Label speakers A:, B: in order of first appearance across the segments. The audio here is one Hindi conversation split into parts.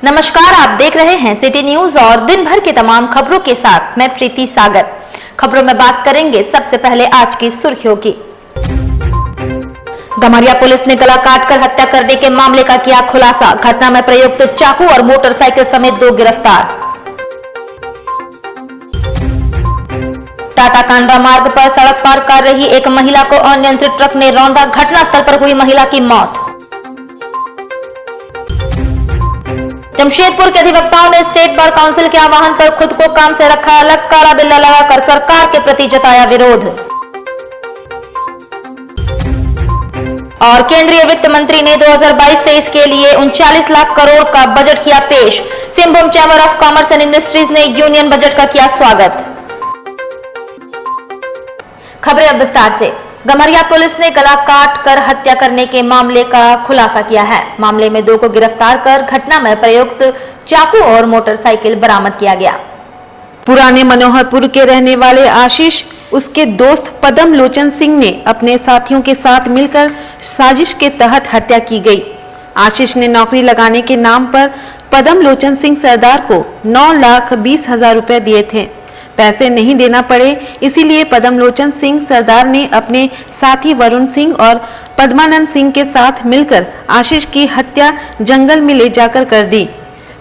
A: नमस्कार, आप देख रहे हैं सिटी न्यूज और दिन भर की तमाम खबरों के साथ मैं प्रीति सागर। खबरों में बात करेंगे सबसे पहले आज की सुर्खियों की। गम्हरिया पुलिस ने गला काटकर हत्या करने के मामले का किया खुलासा। घटना में प्रयुक्त चाकू और मोटरसाइकिल समेत 2 गिरफ्तार। टाटा कांड्रा मार्ग पर सड़क पार कर रही एक महिला को अनियंत्रित ट्रक ने रौंदा। घटनास्थल पर हुई महिला की मौत। जमशेदपुर के अधिवक्ताओं ने स्टेट बार काउंसिल के आह्वान पर खुद को काम से रखा अलग। काला बिल्ला लगाकर सरकार के प्रति जताया विरोध। और केंद्रीय वित्त मंत्री ने 2022-23 के लिए 39 लाख करोड़ का बजट किया पेश। Singhbhum chamber of commerce and industries ने यूनियन बजट का किया स्वागत। खबरें अब विस्तार से। गम्हरिया पुलिस ने गला काट कर हत्या करने के मामले का खुलासा किया है। मामले में 2 को गिरफ्तार कर घटना में प्रयुक्त चाकू और मोटरसाइकिल बरामद किया गया।
B: पुराने मनोहरपुर के रहने वाले आशीष, उसके दोस्त पदम लोचन सिंह ने अपने साथियों के साथ मिलकर साजिश के तहत हत्या की गई। आशीष ने नौकरी लगाने के नाम पर पदम लोचन सिंह सरदार को 9,20,000 रुपए दिए थे। पैसे नहीं देना पड़े, इसीलिए पदम लोचन सिंह सरदार ने अपने साथी वरुण सिंह और पद्मानंद सिंह के साथ मिलकर आशीष की हत्या जंगल में ले जाकर कर दी।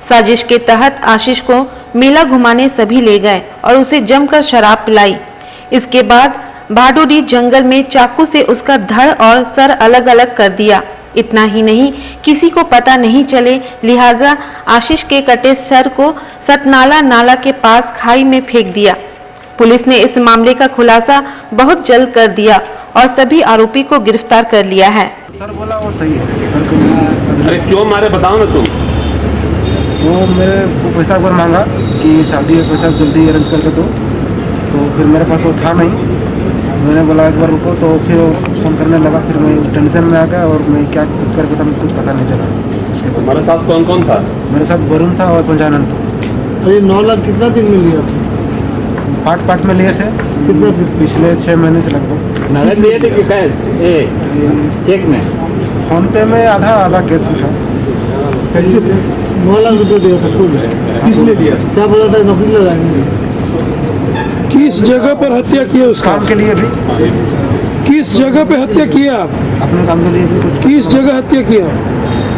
B: साजिश के तहत आशीष को मेला घुमाने सभी ले गए और उसे जमकर शराब पिलाई। इसके बाद भाडोडी जंगल में चाकू से उसका धड़ और सर अलग अलग कर दिया। इतना ही नहीं, किसी को पता नहीं चले, लिहाजा आशीष के कटे सर को सतनाला नाला के पास खाई में फेंक दिया। पुलिस ने इस मामले का खुलासा बहुत जल्द कर दिया और सभी आरोपी को गिरफ्तार कर लिया है।
C: सर बोला वो सही है। सर को
D: अरे क्यों मारे, बताओ ना तुम।
C: वो मेरे को पैसा एक बार मांगा कि शादी का पैसा जल्दी अरेंज करके दो, तो फिर मेरे पास वो था नहीं। मैंने बोला एक बार रुको, तो फिर फ़ोन करने लगा। फिर मैं टेंशन में आ गया और मैं क्या कुछ कर पाता कुछ पता नहीं चला। उसके बाद
D: हमारे साथ कौन कौन था?
C: मेरे साथ वरुण था और पंचानंद था।
E: अरे 9 लाख कितना दिन में लिया?
C: पार्ट में लिए थे।
E: कितना?
C: पिछले 6 महीने से लगभग।
F: नगद लिए थे कि कैश? चेक में?
C: फोन पे में आधा कैश भी था।
E: कैसे 9 लाख रुपये दिया था?
C: किसने दिया?
E: क्या बोला था? नौकरी लगाएंगे।
G: किस जगह पर हत्या की है उसका?
C: काम के लिए भी।
G: किस जगह पे हत्या किया आप?
C: अपने काम के लिए भी कुछ।
G: किस जगह हत्या किया?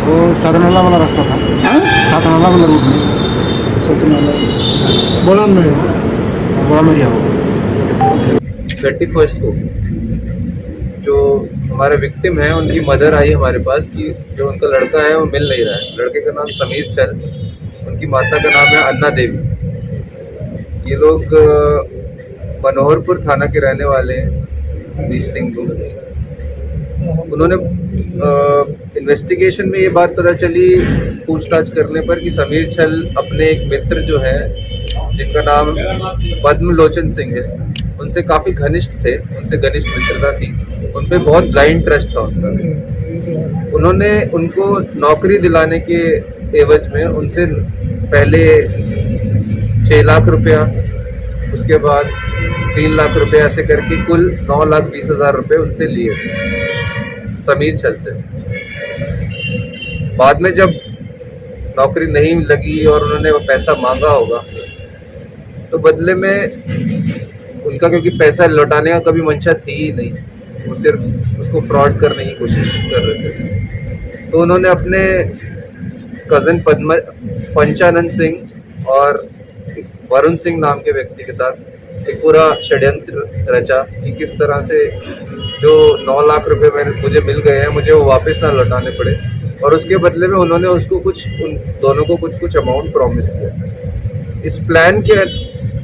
C: वो सातनाला वाला रास्ता था। सातनाला वाला रूट में।
G: सतनाला
E: बोला मैं
C: बड़ा मेरिया होगा।
H: 31 को जो हमारे विक्टिम है उनकी मदर आई हमारे पास कि जो उनका लड़का है वो मिल नहीं रहा है। लड़के का नाम समीर चल, उनकी माता का नाम है अन्ना देवी। ये लोग मनोहरपुर थाना के रहने वाले हैं, बीस सिंह को। उन्होंने इन्वेस्टिगेशन में ये बात पता चली पूछताछ करने पर कि समीर छल अपने एक मित्र जो है जिनका नाम पद्म लोचन सिंह है, उनसे काफ़ी घनिष्ठ थे, उनसे घनिष्ठ मित्रता थी, उन पर बहुत ब्लाइंड ट्रस्ट था उनका। उन्होंने उनको नौकरी दिलाने के एवज में उनसे पहले 6 लाख रुपया, उसके बाद 3 लाख रुपए, ऐसे करके कुल 9,20,000 रुपये उनसे लिए थे समीर छल से। बाद में जब नौकरी नहीं लगी और उन्होंने वो पैसा मांगा होगा तो बदले में उनका, क्योंकि पैसा लौटाने का कभी मंशा थी ही नहीं, वो सिर्फ उसको फ्रॉड करने की कोशिश कर रहे थे, तो उन्होंने अपने कज़न पंचानंद सिंह और वरुण सिंह नाम के व्यक्ति के साथ एक पूरा षड्यंत्र रचा कि किस तरह से जो 9 लाख रुपए मुझे मिल गए हैं मुझे वो वापस ना लौटाने पड़े, और उसके बदले में उन्होंने उसको उन दोनों को कुछ अमाउंट प्रॉमिस किया। इस प्लान के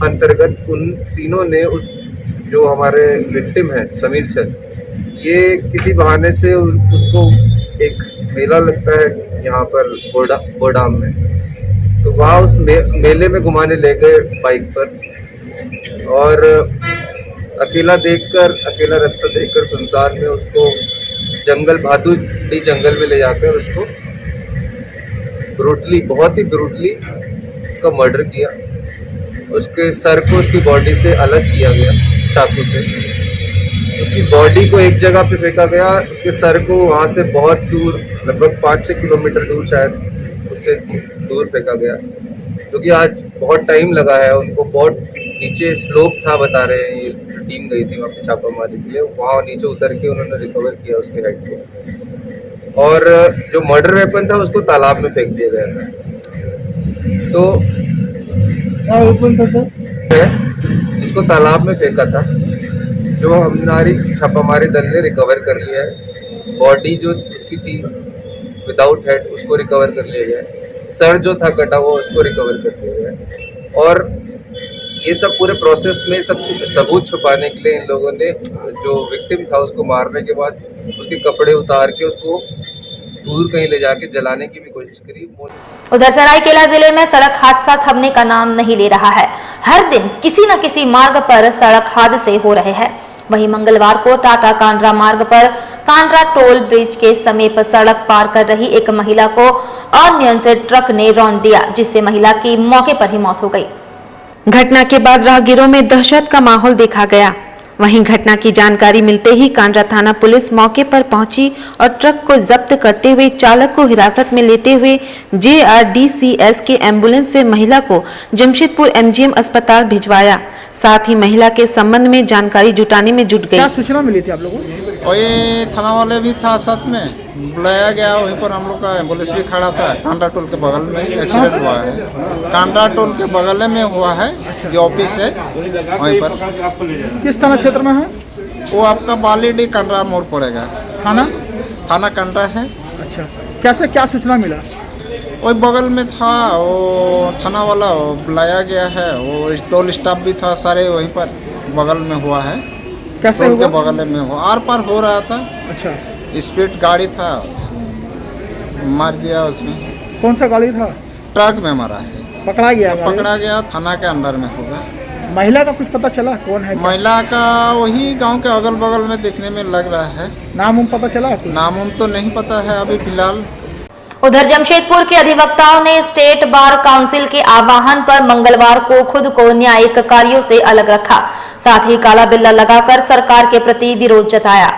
H: अंतर्गत उन तीनों ने जो हमारे विक्टिम है समीर छल, ये किसी बहाने से उसको एक मेला लगता है यहाँ पर बोडाम में, तो वहाँ उस मेले में घुमाने ले गए बाइक पर, और अकेला रास्ता देखकर सुनसान में उसको भादुड़ी जंगल में ले जाकर उसको बहुत ही ब्रूटली उसका मर्डर किया। उसके सर को उसकी बॉडी से अलग किया गया चाकू से। उसकी बॉडी को एक जगह पे फेंका गया, उसके सर को वहाँ से बहुत दूर, लगभग 5-6 किलोमीटर दूर शायद, उससे दूर फेंका गया, क्योंकि आज बहुत टाइम लगा है उनको। बहुत नीचे स्लोप था बता रहे हैं, ये जो टीम गई थी वहाँ पे छापामारी के लिए, वहाँ नीचे उतर के उन्होंने रिकवर किया उसके हेड को। और जो मर्डर वेपन था उसको तालाब में फेंक दिया गया था। तो
E: क्या ओपन था सर?
H: जिसको तालाब में फेंका था, जो हमारी छापामारी दल ने रिकवर कर लिया है। बॉडी जो उसकी थी विदाउट हेड उसको रिकवर कर लिया गया। सर जो था कटा हुआ उसको रिकवर कर लिया गया। और ये सब पूरे प्रोसेस में सब सबूत छुपाने के लिए इन लोगों ने जो विक्टिम था उसको मारने के बाद उसके कपड़े उतार के उसको दूर कहीं ले जाके जलाने की भी कोशिश करी।
A: उधर सरायकेला जिले में सड़क हादसा थमने का नाम नहीं ले रहा है। हर दिन किसी न किसी मार्ग पर सड़क हादसे हो रहे हैं। वहीं मंगलवार को टाटा कांड्रा मार्ग पर कांड्रा टोल ब्रिज के समीप सड़क पार कर रही एक महिला को अनियंत्रित ट्रक ने रौंद दिया, जिससे महिला की मौके पर ही मौत हो गई।
B: घटना के बाद राहगीरों में दहशत का माहौल देखा गया। वहीं घटना की जानकारी मिलते ही कांड्रा थाना पुलिस मौके पर पहुंची और ट्रक को जब्त करते हुए चालक को हिरासत में लेते हुए JRDCS के एम्बुलेंस से महिला को जमशेदपुर MGM अस्पताल भिजवाया। साथ ही महिला के संबंध में जानकारी जुटाने में जुट गई।
E: क्या सूचना मिली थी आप लोगों को?
I: वही थाना वाले भी था साथ में, बुलाया गया। वहीं पर हम लोग का एम्बुलेंस भी खड़ा था। कांड्रा टोल के बगल में एक्सीडेंट हुआ है। कांड्रा टोल के बगल में हुआ है, जो ऑफिस है वहीं पर।
E: किस थाना क्षेत्र में है?
I: वो आपका बालीडी कांड्रा मोड़ पड़ेगा। थाना कांड्रा है।
E: अच्छा, कैसे क्या सूचना मिला?
I: वही बगल में था, वो थाना वाला वो बुलाया गया है। वो टोल स्टाफ भी था, सारे वहीं पर बगल में हुआ है।
E: कैसे
I: टोल के
E: हुआ?
I: बगल में हुआ, आर पार हो रहा था।
E: अच्छा,
I: स्पीड गाड़ी था, मार दिया उसमें।
E: कौन सा गाड़ी था?
I: ट्रक में मारा है।
E: पकड़ा गया गाड़ी?
I: पकड़ा गया, थाना के अंदर में होगा।
E: महिला का कुछ पता चला कौन है?
I: महिला का वही गांव के अगल बगल में देखने में लग रहा है।
E: नाम पता चला?
I: नाम तो नहीं पता है अभी फिलहाल।
A: उधर जमशेदपुर के अधिवक्ताओं ने स्टेट बार काउंसिल के आह्वान पर मंगलवार को खुद को न्यायिक कार्यों से अलग रखा। साथ ही काला बिल्ला लगाकर सरकार के प्रति विरोध जताया।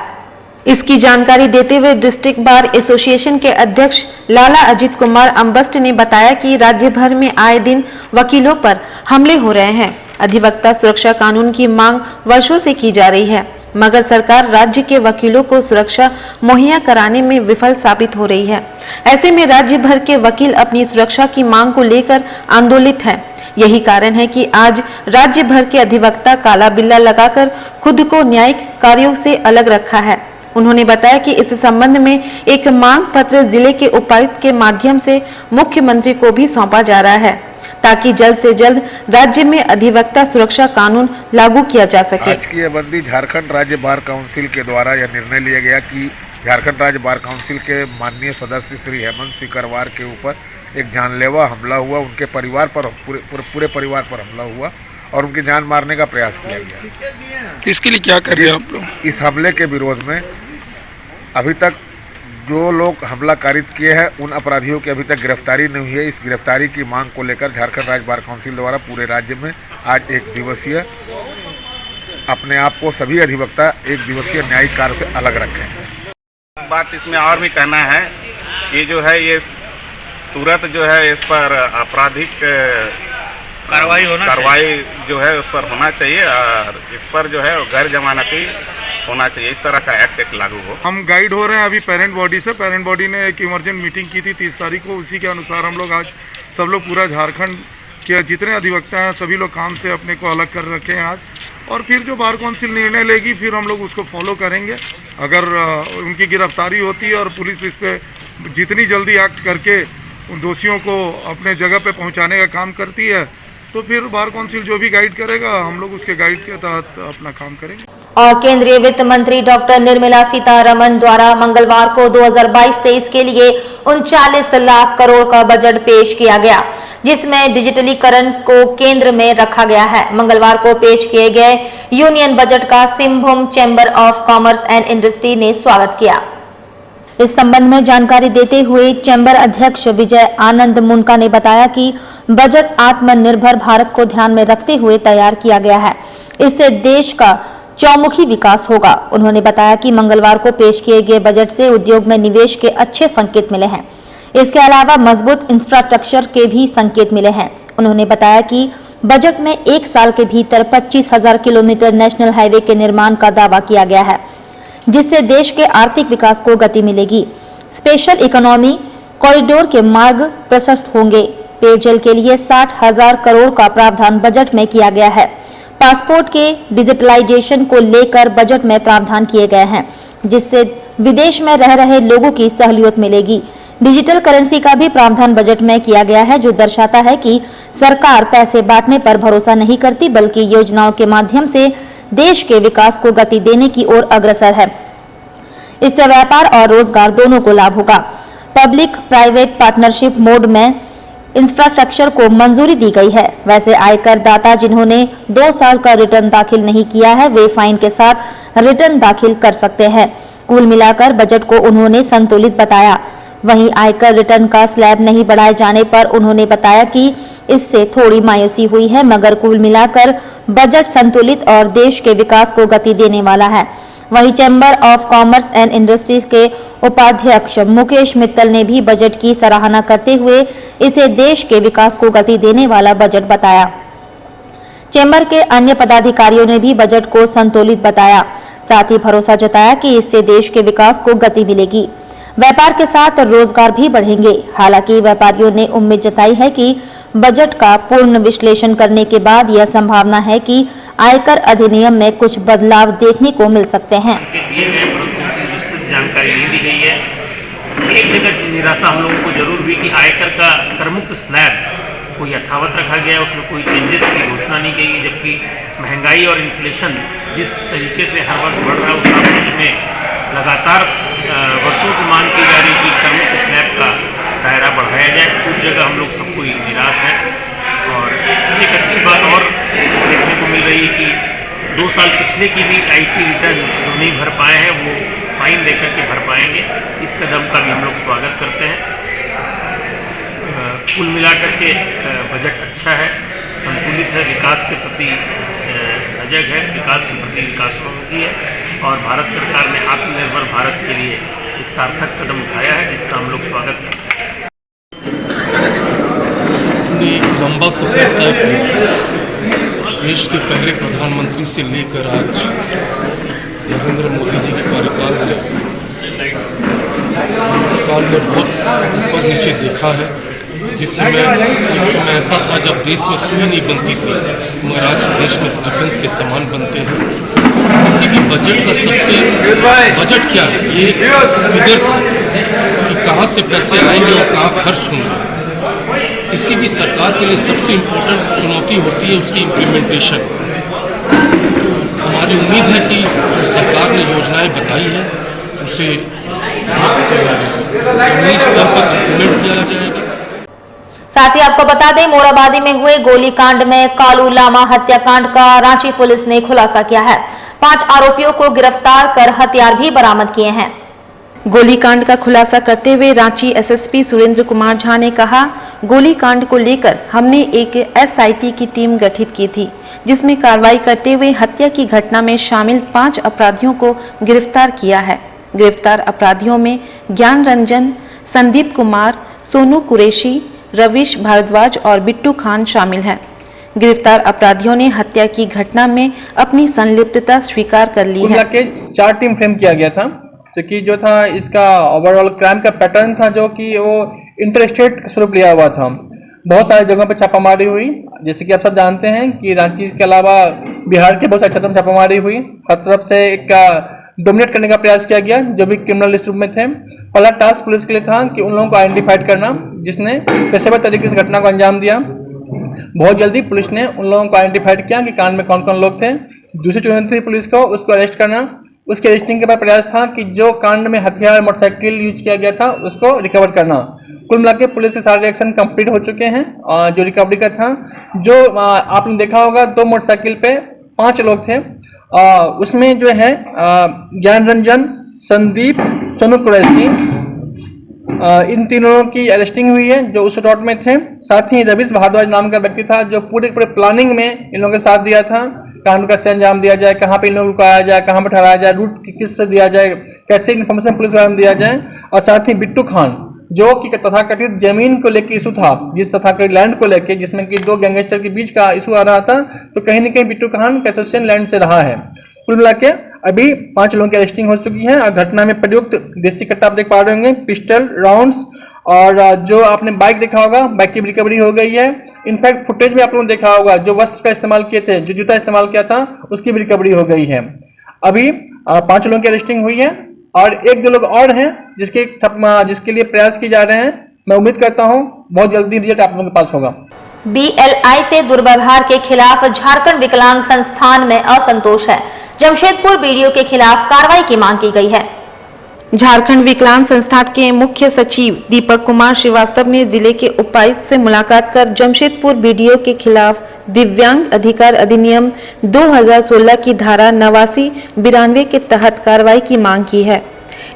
B: इसकी जानकारी देते हुए डिस्ट्रिक्ट बार एसोसिएशन के अध्यक्ष लाला अजित कुमार अम्बस्ट ने बताया कि राज्य भर में आए दिन वकीलों पर हमले हो रहे हैं। अधिवक्ता सुरक्षा कानून की मांग वर्षों से की जा रही है, मगर सरकार राज्य के वकीलों को सुरक्षा मुहैया कराने में विफल साबित हो रही है। ऐसे में राज्य भर के वकील अपनी सुरक्षा की मांग को लेकर आंदोलित हैं। यही कारण है कि आज राज्य भर के अधिवक्ता काला बिल्ला लगाकर खुद को न्यायिक कार्यों से अलग रखा है। उन्होंने बताया कि इस संबंध में एक मांग पत्र जिले के उपायुक्त के माध्यम से मुख्यमंत्री को भी सौंपा जा रहा है, ताकि जल्द से जल्द राज्य में अधिवक्ता सुरक्षा कानून लागू किया जा सके।
J: आज की यह बंदी झारखंड राज्य बार काउंसिल के द्वारा यह निर्णय लिया गया कि झारखंड राज्य बार काउंसिल के माननीय सदस्य श्री हेमंत सिकरवार के ऊपर एक जानलेवा हमला हुआ। उनके परिवार पर पूरे परिवार पर हमला हुआ और उनकी जान मारने का प्रयास किया गया।
G: इसके लिए क्या कर रहे हैं आप लोग?
J: इस हमले के विरोध में अभी तक जो लोग हमला कारित किए हैं उन अपराधियों की अभी तक गिरफ्तारी नहीं हुई है। इस गिरफ्तारी की मांग को लेकर झारखंड राज्य बार काउंसिल द्वारा पूरे राज्य में आज एक दिवसीय अपने आप को सभी अधिवक्ता एक दिवसीय न्यायिक कार्य से अलग रखें।
K: बात इसमें और भी कहना है कि जो है ये तुरंत जो है इस पर आपराधिक कार्रवाई जो है उस पर होना चाहिए और इस पर जो है गैर जमानती होना चाहिए। इस तरह का एक्ट एक लागू हो।
G: हम गाइड हो रहे हैं अभी पेरेंट बॉडी से। पेरेंट बॉडी ने एक इमरजेंट मीटिंग की थी 30 तारीख को। उसी के अनुसार हम लोग आज सब लोग पूरा झारखंड के जितने अधिवक्ता हैं सभी लोग काम से अपने को अलग कर रखे हैं आज। और फिर जो बार काउंसिल निर्णय लेगी फिर हम लोग उसको फॉलो करेंगे। अगर उनकी गिरफ्तारी होती है और पुलिस इस पर जितनी जल्दी एक्ट करके उन दोषियों को अपने जगह पे पहुंचाने का काम करती है तो फिर बार काउंसिल जो भी गाइड करेगा हम लोग उसके गाइड के तहत अपना काम करेंगे।
A: और केंद्रीय वित्त मंत्री डॉक्टर निर्मला सीतारमण द्वारा मंगलवार को 2022-23 के लिए 39 लाख करोड़ का बजट पेश किया गया, जिसमें डिजिटलीकरण को केंद्र में रखा गया है। मंगलवार को पेश किए गए यूनियन बजट का Singhbhum chamber of commerce and industry ने स्वागत किया। इस संबंध में जानकारी देते हुए चैम्बर अध्यक्ष विजय आनंद मुनका ने बताया कि बजट आत्मनिर्भर भारत को ध्यान में रखते हुए तैयार किया गया है। इससे देश का चौमुखी विकास होगा। उन्होंने बताया कि मंगलवार को पेश किए गए बजट से उद्योग में निवेश के अच्छे संकेत मिले हैं। इसके अलावा मजबूत इंफ्रास्ट्रक्चर के भी संकेत मिले हैं। उन्होंने बताया कि बजट में 1 साल के भीतर 25,000 किलोमीटर नेशनल हाईवे के निर्माण का दावा किया गया है, जिससे देश के आर्थिक विकास को गति मिलेगी। स्पेशल इकोनॉमी कॉरिडोर के मार्ग प्रशस्त होंगे। पेयजल के लिए 60,000 करोड़ का प्रावधान बजट में किया गया है। पासपोर्ट के डिजिटलाइजेशन को लेकर बजट में प्रावधान किए गए हैं, जिससे विदेश में रह रहे लोगों की सहूलियत मिलेगी। डिजिटल करेंसी का भी प्रावधान बजट में किया गया है, जो दर्शाता है कि सरकार पैसे बांटने पर भरोसा नहीं करती, बल्कि योजनाओं के माध्यम से देश के विकास को गति देने की ओर अग्रसर है। इससे व्यापार और रोजगार दोनों को लाभ होगा। पब्लिक प्राइवेट पार्टनरशिप मोड में इंफ्रास्ट्रक्चर को मंजूरी दी गई है। वैसे आयकर दाता जिन्होंने 2 साल का रिटर्न दाखिल नहीं किया है, वे फाइन के साथ रिटर्न दाखिल कर सकते हैं। कुल मिलाकर बजट को उन्होंने संतुलित बताया। वहीं आयकर रिटर्न का स्लैब नहीं बढ़ाए जाने पर उन्होंने बताया कि इससे थोड़ी मायूसी हुई है, मगर कुल मिलाकर बजट संतुलित और देश के विकास को गति देने वाला है। वहीं chamber of commerce and industries के उपाध्यक्ष मुकेश मित्तल ने भी बजट की सराहना करते हुए इसे देश के विकास को गति देने वाला बजट बताया। चैम्बर के अन्य पदाधिकारियों ने भी बजट को संतुलित बताया, साथ ही भरोसा जताया कि इससे देश के विकास को गति मिलेगी। व्यापार के साथ रोजगार भी बढ़ेंगे। हालांकि व्यापारियों ने उम्मीद जताई है कि बजट का पूर्ण विश्लेषण करने के बाद यह संभावना है कि आयकर अधिनियम में कुछ बदलाव देखने को मिल सकते हैं।
L: दिए गए परंतु विस्तृत जानकारी नहीं दी गई है। एक जगह निराशा हम लोगों को जरूर हुई कि आयकर का करमुक्त स्लैब को यथावत रखा गया, उसमें कोई चेंजेस की घोषणा नहीं की गई, जबकि महंगाई और इन्फ्लेशन जिस तरीके से हर वर्ष बढ़ रहा है उस आदेश में लगातार वर्षों से मांग की जा रही कि करमुक्त स्लैब का दायरा बढ़ाया जाए। उस जगह हम लोग सब कोई निराश हैं। और एक अच्छी बात और देखने को मिल रही है कि 2 साल पिछले की भी आईटी रिटर्न जो नहीं भर पाए हैं वो फाइन देकर के भर पाएंगे। इस कदम का भी हम लोग स्वागत करते हैं। कुल मिलाकर के बजट अच्छा है, संतुलित है, विकास के प्रति सजग है, विकास के प्रति विकासोन्मुखी है और भारत सरकार ने आत्मनिर्भर भारत के लिए एक सार्थक कदम उठाया है, जिसका हम लोग स्वागत करते हैं।
M: लंबा सफर तय किया देश के पहले प्रधानमंत्री से लेकर आज नरेंद्र मोदी जी के कार्यकाल में हिंदुस्तान ने बहुत ऊपर नीचे देखा है। जिस समय एक समय ऐसा था जब देश में सुई नहीं बनती थी, मगर आज देश में डिफेंस के सामान बनते हैं। किसी भी बजट का सबसे बजट क्या है, ये फिगर्स कि कहाँ से पैसे आएंगे और कहाँ खर्च होंगे। किसी भी सरकार के लिए सबसे इम्पोर्टेंट चुनौती होती है उसकी इम्प्लीमेंटेशन। हमारी उम्मीद है कि जो सरकार ने योजनाएं बताई है उसे जमीनी स्तर पर इम्प्लीमेंट किया जाएगा।
A: साथ ही आपको बता दें, मोराबादी में हुए गोलीकांड में कालू लामा हत्याकांड का रांची पुलिस ने खुलासा किया है। 5 आरोपियों को गिरफ्तार कर हथियार भी बरामद किए हैं।
B: गोलीकांड का खुलासा करते हुए रांची एसएसपी सुरेंद्र कुमार झा ने कहा, गोलीकांड को लेकर हमने एक एसआईटी की टीम गठित की थी, जिसमें कार्रवाई करते हुए हत्या की घटना में शामिल 5 अपराधियों को गिरफ्तार किया है। गिरफ्तार अपराधियों में ज्ञान रंजन, संदीप कुमार, सोनू कुरैशी, रविश भारद्वाज और बिट्टू खान शामिल हैं। गिरफ्तार अपराधियों ने हत्या की घटना में अपनी संलिप्तता स्वीकार कर ली है।
E: 4 टीम फ्रेम किया गया था, क्योंकि जो था इसका ओवरऑल क्राइम का पैटर्न था जो कि वो इंटरस्टेट स्वरूप लिया हुआ था। बहुत सारी जगहों पर छापामारी हुई, जैसे कि आप सब जानते हैं कि रांची के अलावा बिहार के बहुत सारे छापामारी हुई। हर तरफ से एक डोमिनेट करने का प्रयास किया गया जो भी क्रिमिनल लिस्ट में थे। पहला टास्क पुलिस के लिए था कि उन लोगों को आइडेंटिफाइड करना जिसने पेशेवर तरीके से घटना को अंजाम दिया। बहुत जल्दी पुलिस ने उन लोगों को आइडेंटिफाइड किया कि कांड में कौन कौन लोग थे। दूसरी चुनौती थी पुलिस को उसको अरेस्ट करना। उसके अरेस्टिंग के बाद प्रयास था कि जो कांड में हथियार मोटरसाइकिल यूज किया गया था उसको रिकवर करना। कुल मिला के पुलिस के सारे एक्शन कंप्लीट हो चुके हैं। जो रिकवरी का था, जो आपने देखा होगा 2 मोटरसाइकिल पे 5 लोग थे। उसमें जो है ज्ञान रंजन, संदीप, सोनू कुरैशी, इन तीनों की अरेस्टिंग हुई है जो उस रोड में थे। साथ ही रविश भारद्वाज नाम का व्यक्ति था जो पूरे प्लानिंग में इन लोगों के साथ दिया था। कांड का कैसे अंजाम दिया जाए, कहाँ पे इन लोगों को आया जाए, कहाँ पे ठहराया जाए, रूट किस से दिया जाए, कैसे इन्फॉर्मेशन पुलिस वालों को दिया जाए। और साथ ही बिट्टू खान जो कि तथाकथित जमीन को लेकर इशू था, जिस तथाकथित लैंड को लेकर, जिसमें कि दो गैंगस्टर के बीच का इशू आ रहा था, तो कहीं न कहीं बिट्टू खान कैसेशन लैंड से रहा है। कुल मिला के अभी 5 लोगों की अरेस्टिंग हो चुकी है और घटना में प्रयुक्त देसी कट्टा आप देख पा रहे होंगे, पिस्टल राउंड्स, और जो आपने बाइक देखा होगा, बाइक की रिकवरी हो गई है। इनफैक्ट फुटेज में आप लोगों ने देखा होगा, जो वस्त्र का इस्तेमाल किए थे, जो जूता इस्तेमाल किया था, उसकी भी रिकवरी हो गई है। अभी 5 लोगों की अरेस्टिंग हुई है और 1-2 लोग और हैं जिसके लिए प्रयास किए जा रहे हैं। मैं उम्मीद करता हूं बहुत जल्दी रिजल्ट आप लोगों के पास होगा।
A: BLI से दुर्व्यवहार के खिलाफ झारखंड विकलांग संस्थान में असंतोष है। जमशेदपुर बीडीओ के खिलाफ कार्रवाई की मांग की गई है।
B: झारखंड विकलांग संस्थान के मुख्य सचिव दीपक कुमार श्रीवास्तव ने जिले के उपायुक्त से मुलाकात कर जमशेदपुर बीडीओ के खिलाफ दिव्यांग अधिकार अधिनियम 2016 की धारा 89-92 के तहत कार्रवाई की मांग की है।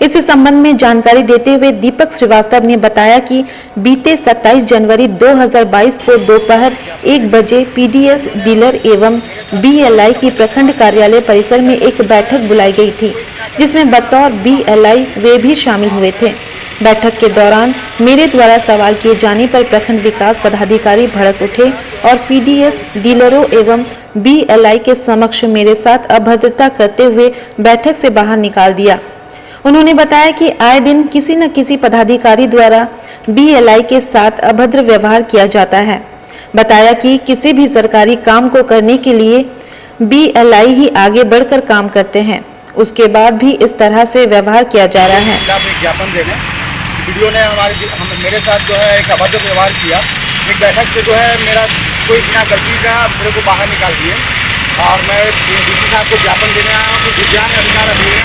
B: इस संबंध में जानकारी देते हुए दीपक श्रीवास्तव ने बताया कि बीते 27 जनवरी 2022 को दोपहर 1 बजे पीडीएस डीलर एवं BLI की प्रखंड कार्यालय परिसर में एक बैठक बुलाई गई थी, जिसमें बतौर BLI वे भी शामिल हुए थे। बैठक के दौरान मेरे द्वारा सवाल किए जाने पर प्रखंड विकास पदाधिकारी भड़क उठे और पीडीएस डीलरों एवं BLI के समक्ष मेरे साथ अभद्रता करते हुए बैठक से बाहर निकाल दिया। उन्होंने बताया कि आए दिन किसी न किसी पदाधिकारी द्वारा BLI के साथ अभद्र व्यवहार किया जाता है। बताया कि किसी भी सरकारी काम को करने के लिए BLI ही आगे बढ़कर काम करते हैं, उसके बाद भी इस तरह से व्यवहार किया जा रहा है।
C: ज्ञापन देने वीडियो ने मेरे साथ जो है एक अभद्र व्यवहार किया। एक बैठक से जो है मेरा कोई बिना गलती का मेरे को बाहर निकाल दिए और मैं डीसी साहब को ज्ञापन देने आया हूँ कि दिव्यांग अधिकार अधिनियम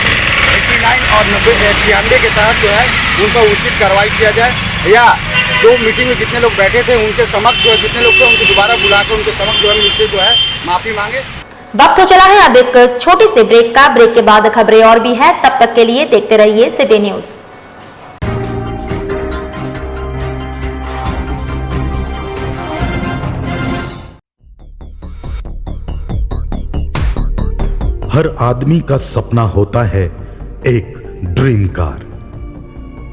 C: 89 और 93 के तहत जो है उन पर उचित कार्रवाई किया जाए, या जो मीटिंग में जितने लोग बैठे थे उनके समक्ष जो है जितने लोग थे उनको दोबारा बुलाकर उनके समक्ष जो है मुझसे जो है माफी मांगे।
A: वक्त हो चला है अब एक छोटे से ब्रेक का। ब्रेक के बाद खबरें और भी है, तब तक के लिए देखते रहिए सिटी न्यूज।
N: हर आदमी का सपना होता है एक ड्रीम कार।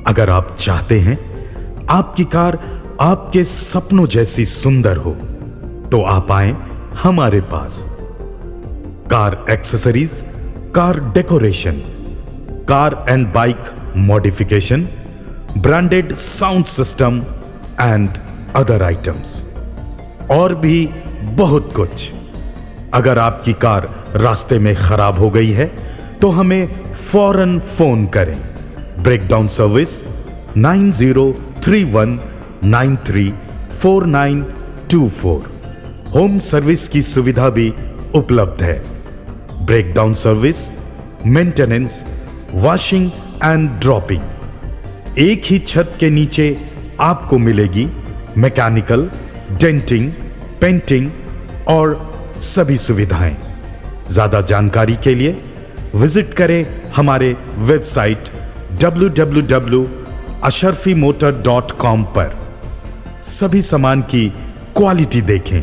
N: अगर आप चाहते हैं आपकी कार आपके सपनों जैसी सुंदर हो, तो आप आए हमारे पास। Car accessories, car decoration, car and bike modification, branded sound system and other items, और भी बहुत कुछ। अगर आपकी कार रास्ते में खराब हो गई है तो हमें फौरन फोन करें। Breakdown service 9031934924। होम सर्विस की सुविधा भी उपलब्ध है। Breakdown service, maintenance, washing and dropping, एक ही छत के नीचे आपको मिलेगी मैकेनिकल, डेंटिंग, पेंटिंग और सभी सुविधाएं। ज्यादा जानकारी के लिए विजिट करें हमारे वेबसाइट www.ashrafimotor.com पर। सभी सामान की क्वालिटी देखें,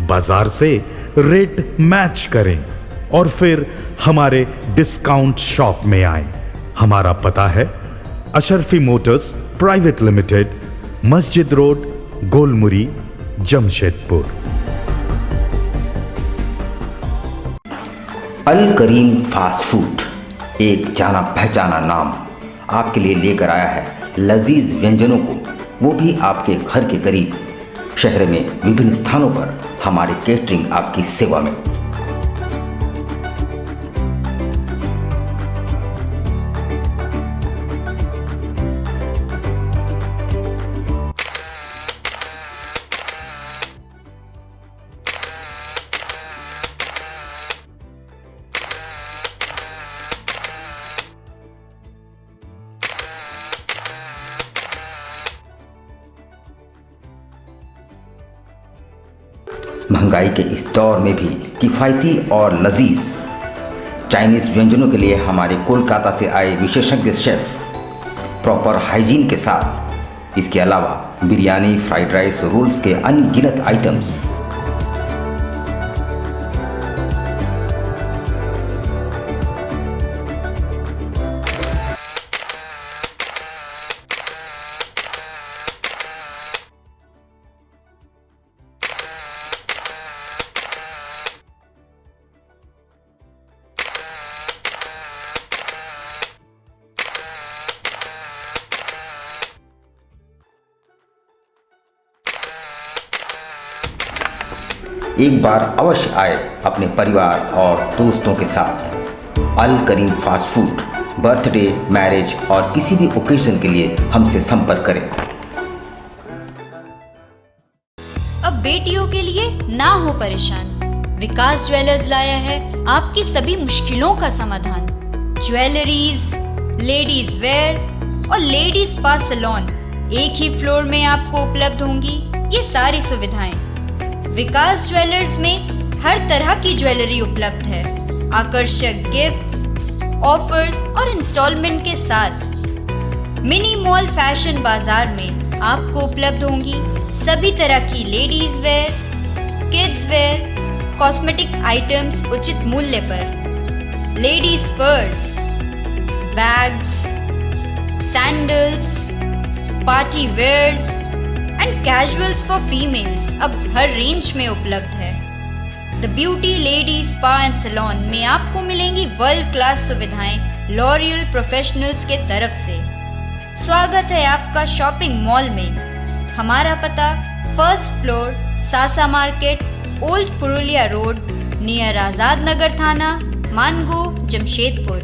N: बाजार से रेट मैच करें और फिर हमारे डिस्काउंट शॉप में आएं। हमारा पता है अशरफी मोटर्स प्राइवेट लिमिटेड, मस्जिद रोड, गोलमुरी, जमशेदपुर।
O: अल करीम फास्ट फूड, एक जाना पहचाना नाम, आपके लिए लेकर आया है लजीज व्यंजनों को, वो भी आपके घर के करीब। शहर में विभिन्न स्थानों पर हमारे केटरिंग आपकी सेवा में। महंगाई के इस दौर में भी किफ़ायती और लजीज चाइनीज़ व्यंजनों के लिए हमारे कोलकाता से आए विशेषज्ञ शेफ प्रॉपर हाइजीन के साथ, इसके अलावा बिरयानी, फ्राइड राइस, रोल्स के अनगिनत आइटम्स। एक बार अवश्य आए अपने परिवार और दोस्तों के साथ। अल करीम फास्ट फूड, बर्थडे, मैरिज और किसी भी ओकेजन के लिए हमसे संपर्क करें।
P: अब बेटियों के लिए ना हो परेशान, विकास ज्वेलर्स लाया है आपकी सभी मुश्किलों का समाधान। ज्वेलरीज, लेडीज वेयर और लेडीज स्पा सैलून एक ही फ्लोर में आपको उपलब्ध होंगी ये सारी सुविधाएं। विकास ज्वेलर्स में हर तरह की ज्वेलरी उपलब्ध है, आकर्षक गिफ्ट्स, ऑफर्स और इंस्टॉलमेंट के साथ। मिनी मॉल फैशन बाजार में आपको उपलब्ध होंगी सभी तरह की ladies wear, kids wear, cosmetic items उचित मूल्य पर। Ladies purse, bags, sandals, party wears and casuals for females अब हर रेंज में उपलब्ध है। The beauty lady spa and salon में आपको मिलेंगी वर्ल्ड क्लास सुविधाएं लॉरियल प्रोफेशनल्स के तरफ से। स्वागत है आपका शॉपिंग मॉल में। हमारा पता first floor, Sasa market, old Purulia road, near Azad Nagar थाना, Mango, Jamshedpur.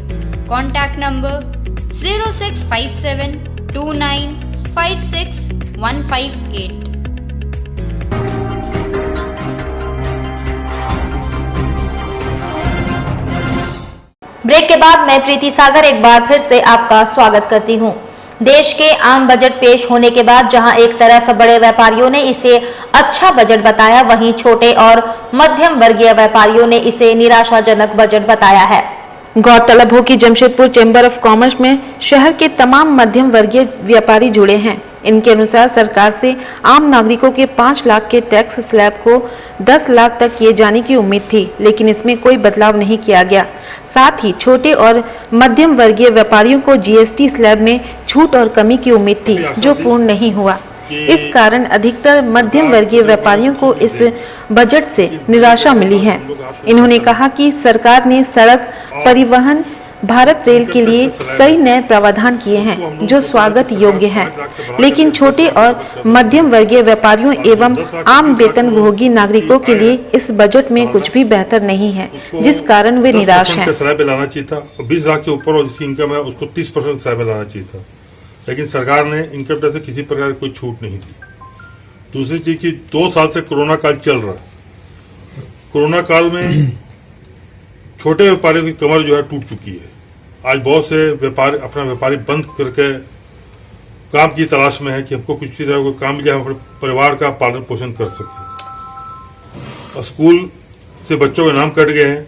P: Contact number 0657 29 56 158।
A: Break के बाद मैं प्रीति सागर एक बार फिर से आपका स्वागत करती हूं। देश के आम बजट पेश होने के बाद जहां एक तरफ बड़े व्यापारियों ने इसे अच्छा बजट बताया, वहीं छोटे और मध्यम वर्गीय व्यापारियों ने इसे निराशाजनक बजट बताया है।
B: गौरतलब हो कि जमशेदपुर चैम्बर ऑफ कॉमर्स में शहर के तमाम मध्यम वर्गीय व्यापारी जुड़े हैं। इनके अनुसार सरकार से आम नागरिकों के 5 लाख के टैक्स स्लैब को 10 लाख तक किए जाने की उम्मीद थी, लेकिन इसमें कोई बदलाव नहीं किया गया। साथ ही छोटे और मध्यम वर्गीय व्यापारियों को जीएसटी स्लैब में छूट और कमी की उम्मीद थी, जो पूर्ण नहीं हुआ। इस कारण अधिकतर मध्यम वर्गीय व्यापारियों को इस बजट से निराशा मिली है। इन्होंने कहा कि सरकार ने सड़क, परिवहन, भारत रेल के लिए कई नए प्रावधान किए हैं जो स्वागत योग्य हैं, लेकिन छोटे और मध्यम वर्गीय व्यापारियों एवं आम वेतनभोगी नागरिकों के लिए इस बजट में कुछ भी बेहतर नहीं है, जिस कारण वे निराश हैं।
Q: स्लैब लाना चाहिए था, 20 लाख से ऊपर और जिसकी इनकम है उसको 30% स्लैब लाना चाहिए था, लेकिन सरकार ने इनकम टैक्स से किसी प्रकार की कोई छूट नहीं दी। दूसरी चीज की 2 साल से कोरोना काल चल रहा है। कोरोना काल में छोटे व्यापारियों की कमर जो है टूट चुकी है। आज बहुत से व्यापारी अपना व्यापारी बंद करके काम की तलाश में है कि हमको कुछ तरह को काम मिल जाए, अपने परिवार का पालन पोषण कर सके। और स्कूल से बच्चों के नाम कट गए हैं,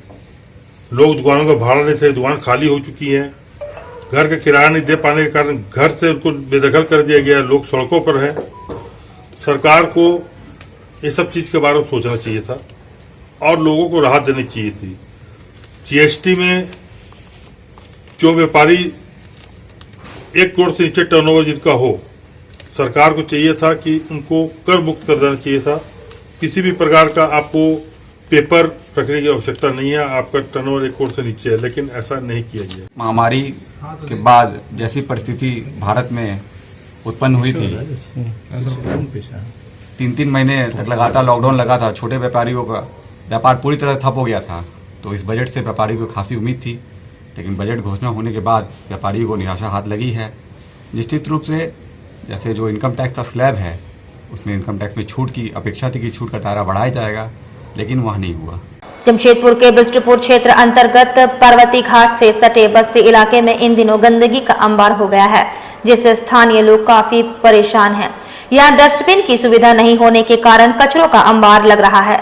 Q: लोग दुकानों का भाड़ा नहीं थे, दुकान खाली हो चुकी है, घर का किराया नहीं दे पाने के कारण घर से उनको बेदखल कर दिया गया, लोग सड़कों पर हैं। सरकार को ये सब चीज के बारे में सोचना चाहिए था और लोगों को राहत देनी चाहिए थी। जीएसटी में जो व्यापारी 1 करोड़ से नीचे टर्नओवर जिनका हो, सरकार को चाहिए था कि उनको कर मुक्त कर देना चाहिए था। किसी भी प्रकार का आपको पेपर रखने की आवश्यकता नहीं है, आपका टर्नओवर 1 करोड़ से नीचे है, लेकिन ऐसा नहीं किया गया।
R: महामारी के बाद जैसी परिस्थिति भारत में उत्पन्न हुई थी, 3-3 महीने तक लगातार लॉकडाउन लगा था, छोटे व्यापारियों का व्यापार पूरी तरह ठप हो गया था। तो इस बजट से व्यापारियों को खासी उम्मीद थी, लेकिन बजट घोषणा होने के बाद व्यापारियों को निराशा हाथ लगी है। निश्चित रूप से जैसे जो इनकम टैक्स का स्लैब है उसमें इनकम टैक्स में छूट की अपेक्षा थी कि छूट का दायरा बढ़ाया जाएगा, लेकिन वह नहीं हुआ।
A: जमशेदपुर के बिष्टपुर क्षेत्र अंतर्गत पार्वती घाट से सटे बस्ती इलाके में इन दिनों गंदगी का अंबार हो गया है, जिससे स्थानीय लोग काफी परेशान हैं। यहाँ डस्टबिन की सुविधा नहीं होने के कारण कचरों का अंबार लग रहा है।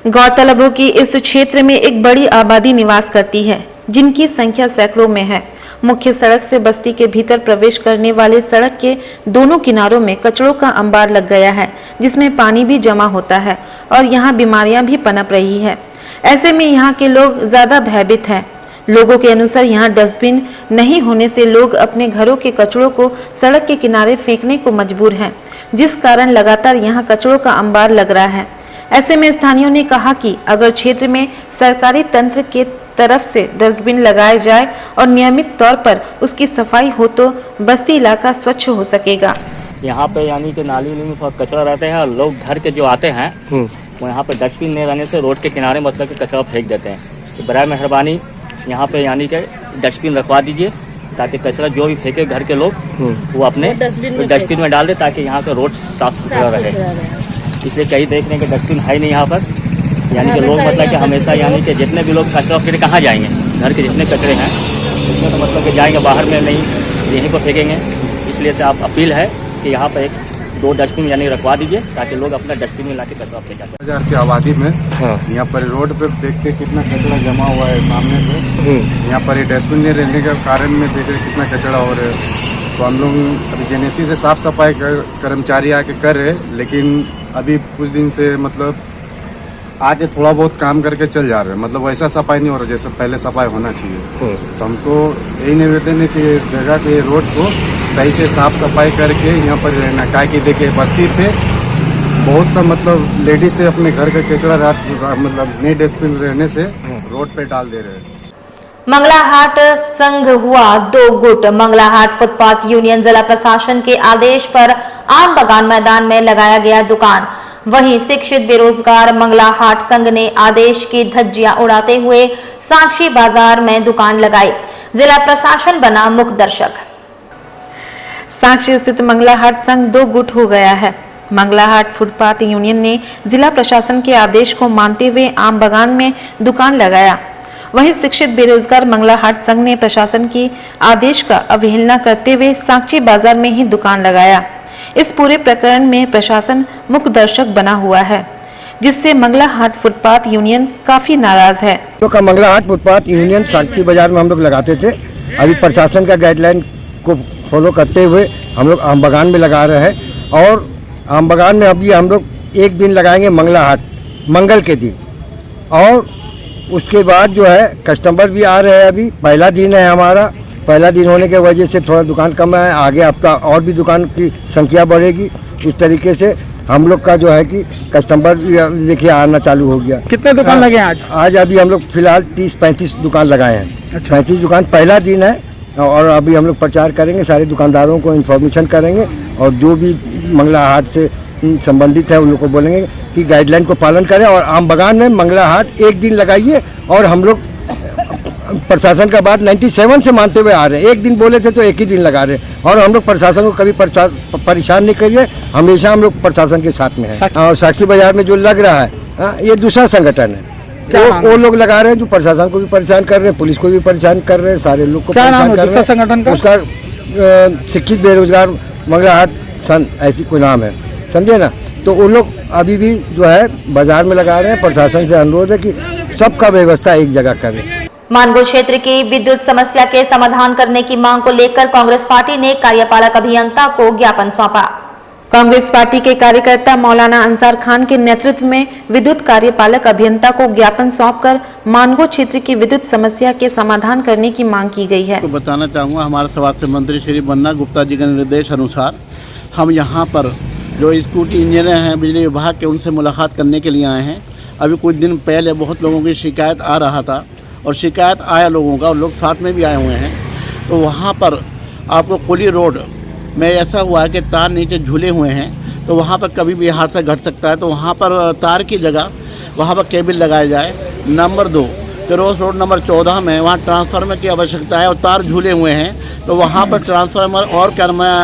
B: गौरतलब हो कि इस क्षेत्र में एक बड़ी आबादी निवास करती है, जिनकी संख्या सैकड़ों में है। मुख्य सड़क से बस्ती के भीतर प्रवेश करने वाले सड़क के दोनों किनारों में कचरों का अंबार लग गया है, जिसमें पानी भी जमा होता है और यहाँ बीमारियां भी पनप रही है। ऐसे में यहाँ के लोग ज्यादा भयभीत हैं। लोगों के अनुसार यहाँ डस्टबिन नहीं होने से लोग अपने घरों के कचरों को सड़क के किनारे फेंकने को मजबूर हैं, जिस कारण लगातार यहाँ कचरों का अंबार लग रहा है। ऐसे में स्थानीयों ने कहा कि अगर क्षेत्र में सरकारी तंत्र के तरफ से डस्टबिन लगाए जाए और नियमित तौर पर उसकी सफाई हो तो बस्ती इलाका स्वच्छ हो सकेगा।
S: यहाँ पे यानी कि नाली में बहुत कचरा रहते हैं और लोग घर के जो आते हैं वो यहाँ पर डस्टबिन नहीं रहने से रोड के किनारे मतलब कि कचरा फेंक देते हैं। तो बराए मेहरबानी यहाँ पे यानी कि डस्टबिन रखवा दीजिए ताकि कचरा जो भी फेंके घर के लोग वो अपने डस्टबिन में डाल दे ताकि यहाँ का रोड साफ सुथरा रहे। इसलिए कहीं देखने के डस्टबिन है नहीं यहाँ पर, यानी कि लोग मतलब कि हमेशा यानी कि जितने भी लोग कचरा फिर कहाँ जाएंगे, घर के जितने कचरे हैं उसमें तो मतलब कि जाएंगे बाहर में नहीं, यहीं पर फेंकेंगे। इसलिए से आप अपील है कि यहाँ पर 2 डस्टबिन यानी रखवा दीजिए ताकि लोग अपना डस्टबिन में ला के कचरा फेंका जाए।
T: 1000 की आबादी में यहाँ पर रोड पे देखते कितना कचरा जमा हुआ है सामने से। यहाँ पर ये डस्टबिन नहीं रहने के कारण में देख रहे कितना कचरा हो रहा है। तो हम लोग अभी जेनेसी से साफ सफाई कर्मचारी आके कर रहे, लेकिन अभी कुछ दिन से मतलब आके थोड़ा बहुत काम करके चल जा रहे हैं, मतलब वैसा सफाई नहीं हो रहा जैसे पहले सफाई होना चाहिए। तो हमको यही निवेदन है कि इस जगह पे रोड को सही से साफ सफाई करके यहाँ पर रहना। क्या कि देखिए बस्ती पे बहुत सा मतलब लेडीज से अपने घर का कचरा रात मतलब नए डस्टबिन रहने से रोड पे डाल दे रहे हैं।
A: मंगलाहाट संघ हुआ 2 गुट। मंगलाहाट फुटपाथ यूनियन जिला प्रशासन के आदेश पर आम बागान मैदान में लगाया गया दुकान। वहीं शिक्षित बेरोजगार मंगलाहाट संघ ने आदेश की धज्जियां उड़ाते हुए साक्षी बाजार में दुकान लगाई। जिला प्रशासन बना मुख्य दर्शक।
B: साक्षी स्थित मंगलाहाट संघ 2 गुट हो गया है। मंगलाहाट फुटपाथ यूनियन ने जिला प्रशासन के आदेश को मानते हुए आम बागान में दुकान लगाया। वहीं शिक्षित बेरोजगार मंगलाहाट संघ ने प्रशासन की आदेश का अवहेलना करते हुए साक्षी बाजार में ही दुकान लगाया। इस पूरे प्रकरण में प्रशासन मुख्य दर्शक बना हुआ है, जिससे मंगलाहाट फुटपाथ यूनियन काफी नाराज है।
U: का मंगलाहाट फुटपाथ यूनियन साक्षी बाजार में हम लोग लगाते थे। अभी प्रशासन का गाइडलाइन को फॉलो करते हुए हम लोग आम बागान में लगा रहे हैं। और आम बागान में अभी हम लोग एक दिन लगाएंगे मंगलाहाट मंगल के दिन, और उसके बाद जो है कस्टमर भी आ रहे हैं। अभी पहला दिन है हमारा, पहला दिन होने की वजह से थोड़ा दुकान कम है। आगे हफ्ता और भी दुकान की संख्या बढ़ेगी। इस तरीके से हम लोग का जो है कि कस्टमर देखिए आना चालू हो गया।
V: कितने दुकान लगे आज?
U: आज अभी हम लोग फिलहाल 30-35 दुकान लगाए हैं। अच्छा। 35 दुकान पहला दिन है, और अभी हम लोग प्रचार करेंगे, सारे दुकानदारों को इन्फॉर्मेशन करेंगे, और जो भी मंगलाहाट से संबंधित है उन लोग को बोलेंगे कि गाइडलाइन को पालन करें। और आम बागान में मंगलाहाट एक दिन लगाइए। और हम लोग प्रशासन का बात 97 से मानते हुए आ रहे हैं। एक दिन बोले थे तो एक ही दिन लगा रहे हैं, और हम लोग प्रशासन को कभी परेशान नहीं करिए। हमेशा हम लोग प्रशासन के साथ में हैं। और साक्षी बाजार में जो लग रहा है ये दूसरा संगठन है। वो लोग लगा रहे हैं जो प्रशासन को भी परेशान कर रहे हैं, पुलिस को भी परेशान कर रहे हैं, सारे लोग को परेशान कर रहे हैं।
V: संगठन का
U: उसका शिक्षित बेरोजगार मंगलाहाट संघ ऐसी कोई नाम है, समझे ना। तो वो लोग अभी भी जो है बाजार में लगा रहे हैं। प्रशासन से अनुरोध है कि सबका व्यवस्था एक जगह करें।
A: मानगो क्षेत्र की विद्युत समस्या के समाधान करने की मांग को लेकर कांग्रेस पार्टी ने कार्यपालक अभियंता को ज्ञापन सौंपा।
B: कांग्रेस पार्टी के कार्यकर्ता मौलाना अंसार खान के नेतृत्व में विद्युत कार्यपालक अभियंता को ज्ञापन सौंपकर मानगो क्षेत्र की विद्युत समस्या के समाधान करने की मांग की गई है।
I: तो बताना चाहूँगा, हमारे स्वास्थ्य मंत्री श्री बन्ना गुप्ता जी के निर्देश अनुसार हम यहाँ पर जो स्कूटी इंजीनियर हैं बिजली विभाग के, उनसे मुलाकात करने के लिए आए हैं। अभी कुछ दिन पहले बहुत लोगों की शिकायत आ रहा था, और शिकायत आया लोगों का, और लोग साथ में भी आए हुए हैं। तो वहाँ पर आपको कुली रोड में ऐसा हुआ है कि तार नीचे झूले हुए हैं, तो वहाँ पर कभी भी हादसा घट सकता है। तो वहाँ पर तार की जगह वहाँ पर केबल लगाया जाए। नंबर 2 क्रॉस रोड नंबर 14 में वहाँ ट्रांसफार्मर की आवश्यकता है, और तार झूले हुए हैं, तो वहाँ पर ट्रांसफार्मर और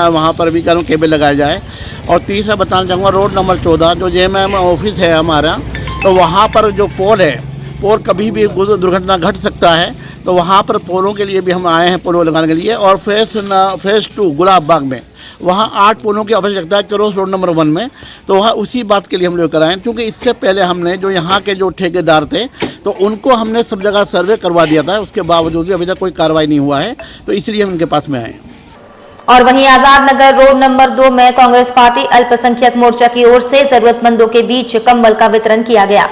I: वहाँ पर भी केबल लगाया जाए। और तीसरा बताना चाहूँगा, रोड नंबर 14 जो JMM ऑफिस है हमारा, तो वहाँ पर जो पोल है, पोल कभी भी दुर्घटना घट सकता है। तो वहाँ पर पोलों के लिए भी हम आए हैं, पोलों लगाने के लिए। और फेज़ 2 गुलाब बाग में वहाँ 8 पोलों की आवश्यकता है, क्रॉस रोड नंबर 1 में। तो वहाँ उसी बात के लिए हम लोग कराएं, क्योंकि इससे पहले हमने जो यहाँ के जो ठेकेदार थे तो उनको हमने सब जगह सर्वे करवा दिया था, उसके बावजूद भी अभी तक कोई कार्रवाई नहीं हुआ है। तो इसलिए हम उनके पास में आए।
A: और वहीं आजाद नगर रोड नंबर 2 में कांग्रेस पार्टी अल्पसंख्यक मोर्चा की ओर से जरूरतमंदों के बीच कंबल का वितरण किया गया।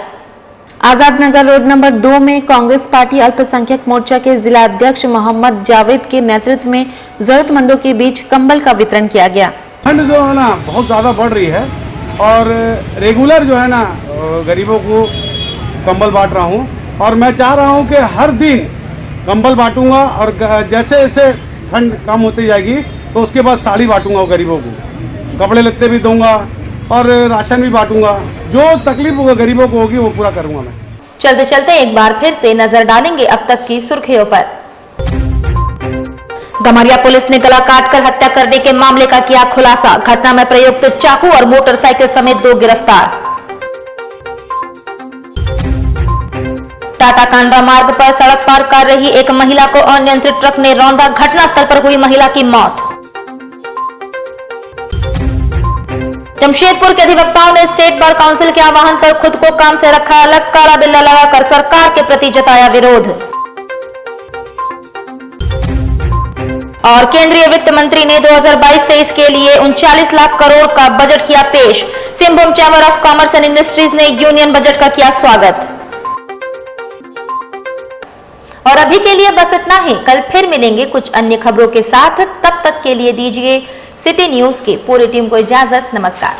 B: आजाद नगर रोड नंबर 2 में कांग्रेस पार्टी अल्पसंख्यक मोर्चा के जिला अध्यक्ष मोहम्मद जावेद के नेतृत्व में जरूरतमंदों के बीच कंबल का वितरण किया गया।
C: ठंड जो है ना बहुत ज़्यादा बढ़ रही है, और रेगुलर जो है ना गरीबों को कंबल बांट रहा हूँ। और मैं चाह रहा हूँ कि हर दिन कंबल बांटूंगा, और जैसे जैसे ठंड कम होती जाएगी तो उसके बाद साड़ी बांटूंगा गरीबों को, कपड़े लत्ते भी दूंगा।
D: और राशन भी बांटूंगा। जो तकलीफ गरीबों को होगी वो पूरा करूंगा मैं।
A: चलते चलते एक बार फिर से नजर डालेंगे अब तक की सुर्खियों पर। गमरिया पुलिस ने गला काटकर हत्या करने के मामले का किया खुलासा। घटना में प्रयुक्त चाकू और मोटरसाइकिल समेत 2 गिरफ्तार। टाटा कांड्रा मार्ग पर सड़क पार कर रही एक महिला को अनियंत्रित ट्रक ने रौंदा। घटनास्थल पर हुई महिला की मौत। जमशेदपुर के अधिवक्ताओं ने स्टेट बार काउंसिल के आह्वान पर खुद को काम से रखा अलग। काला बिल्ला लगाकर सरकार के प्रति जताया विरोध। और केंद्रीय वित्त मंत्री ने 2022-23 के लिए 39 लाख करोड़ का बजट किया पेश। Singhbhum chamber of commerce and industries ने यूनियन बजट का किया स्वागत। और अभी के लिए बस इतना ही। कल फिर मिलेंगे कुछ अन्य खबरों के साथ। तब तक के लिए दीजिए सिटी न्यूज की पूरी टीम को इजाजत। नमस्कार।